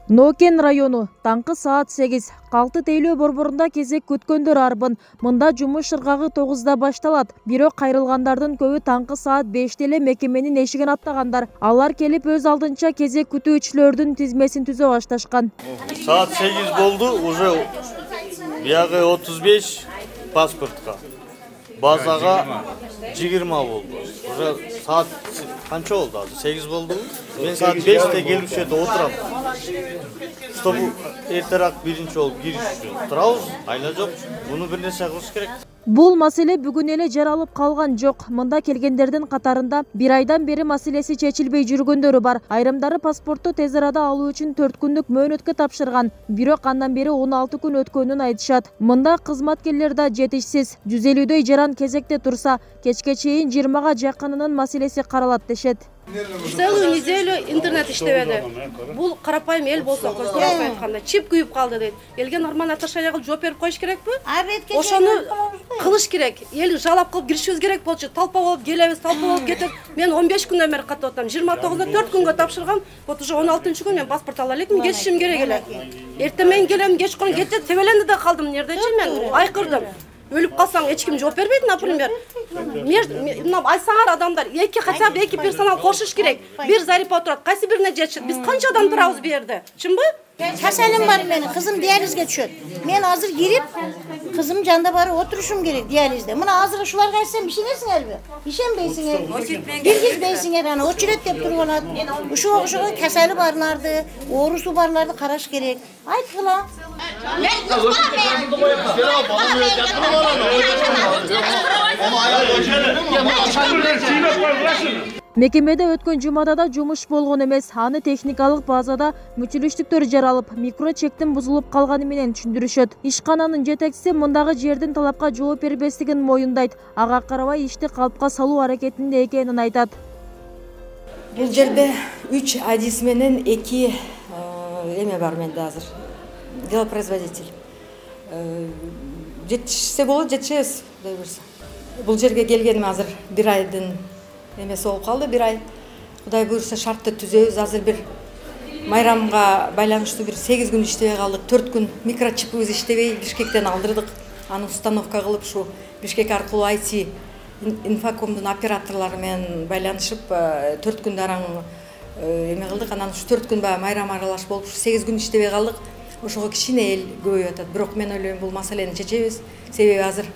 Нокен району таңкы саат 8 Калты тейлөө борборунда кезек күткөндөр арбын. Мында жумуш ыргагы 9-да башталат. Бирок кайрылгандардын көбү таңкы саат 5 эле мекеменин эшигин аттагандар. Алар келип өз алдынча кезек күтүүчүлөрдүн тизмесин түзө башташкан. Saat 8 болду, уже биягы 35 паспортка. Базага 20 болду. Уже saat канча болду? 8 болду. Мен saat 5'te келип ушерде отурам. Чтобы эртерээк биринчи болуп кириш үчүн турабыз, айла жок. Муну бир нерсе кылыш керек. Бул маселе бүгүн эле жаралып калган жок. Мында келгендердин катарында бир айдан бери маселеси чечилбей жүргөндөрү бар. Айрымдары паспортту тез арада алуу үчүн 4 күндүк мөөнөткө тапшырган. Бирок андан бери 16 күн өткөнүн айтышат. Мында кызматкерлер да жетишсиз. 150дөй жаран кезекте турса, кечке чейин 20га жакынынын маселеси каралат дешет. Целую неделю интернет иштебеди. Бул карапайым эл болсо көздөй айтканда чип күйүп калды дейт. Элге нормально отношение кылып жооп берип коюш керекпи? Ошону кылыш керек. Эл жалап кылып киришибиз керек болчу. Толпа болуп келебиз, толпа болуп кетип. Мен 15 күндөн бери каттап атам. 29-да 4 күнгө тапшыргам. Вот уже 16-күн мен паспорт ала элекмин, кетишим керек эле. Эртең келем, кечкурун кетет, тебеленди да калдым. Нердечи мен айкырдым. Өлүп калсаң эч ким жооп бербейт, например. Мына айсаңар адамдар, хотя бы 2 персонал кошуш керек. Бир зарипа турат, кайсы бирине жетишет? Биз канча адам турабыз бу жерде? Чынбы? Kaselim var benim, kızım diyalizge düşüyor. Ben hazır girip, kızım canda bari oturuşum gerek diyalizde. Buna hazır şular kaçsam bir şey nesin elbi? İşem beysin elbi. Bir kez beysin elbi. O çüret deyip durgulat. Şu keseli barlardı, oğrusu barlardı, karaş gerek. Ayt kıla. Мекемеде өткөн жумада да жумуш болгон эмес. Аны техникалык базада мүчүлүштүктөр жаралып, микрочектин бузулуп калганы менен түшүндүрүшөт. Ишкананын жетекчиси мындагы жердин талапка жооп бербестигин моюндайт. Ага карабай ишти калпка салуу аракетинде экенин айтат. Бул жерде 3 адис менен 2 эме бар менде азыр. Делопроизводитель. Жетишсе болот, жетишебиз, Кудай буйрса. Бул жерге келгеним азыр 1 айдын эмеси болуп калды, 1 ай. Кудай буйрса шартты түзөбүз. Азыр бир майрамга байланыштуу бир 8 күн иштебей калдык. 4 күн микрочипибиз иштебей Бишкектен алдырдык. Аны установка кылып, ушу Бишкек аркылуу IT инфокомдун операторлору менен байланышып 4 күн дараң эме кылдык. Анан ушу 4 күн баягы майрам аралаш болуп 8 күн иштебей калдык. Ошого кичине эл көбөйүп атат. Бирок мен ойлойм бул маселени чечебиз. Себеби азыр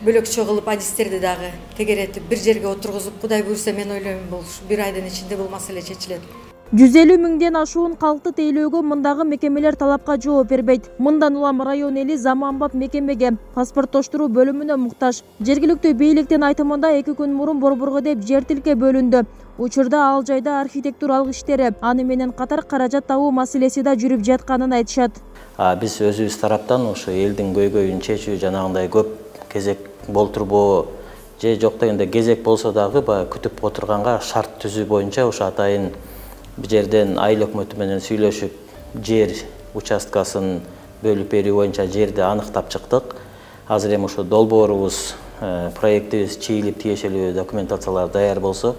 бөлөкчө кылып адистерди дагы тегеретип бир жерге отургузуп, Кудай буйрса мен ойлойм бул 1 айдын ичинде бул маселе чечилет. 150 миңден ашуун калкты тейлөөгө мындагы мекемелер талапка жооп бербейт. Мындан улам район эли заманбап мекемеге, паспорттоштуруу бөлүмүнө муктаж. Жергиликтүү бийликтин айтымында 2 күн мурун борборго деп жер тилке бөлүндү. Учурда ал жайда архитектуралык иштери, аны менен катар каражат табуу маселеси да жүрүп жатканын айтышат. Биз өзүбүз тараптан ушу элдин көйгөйүн чечүү жанагындай көп кезек болтурбоо же жок дегенде кезек болсо дагы күтүп отурганга шарт түзүү боюнча ушу атайын бир жерден айыл өкмөтү менен сүйлөшүп жер участкасын бөлүп берүү боюнча жерди аныктап чыктык. Азыр эми ушу долбоорубуз, проектибиз чийилип тиешелүү документациялар даяр болсо,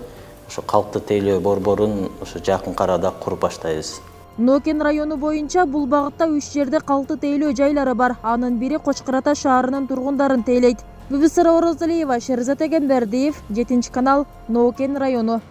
ушу калкты тейлөө борборун ушу жакын арада куруп баштайбыз. Нокен району боюнча бул багытта 3 жерде калкты тейлөө жайлары бар. Анын бири Кочкор Ата шаарынын тургундарын тейлейт. Бибисара Оразалиева, Шерзат Эгембердиев, 7 канал, Нокен району.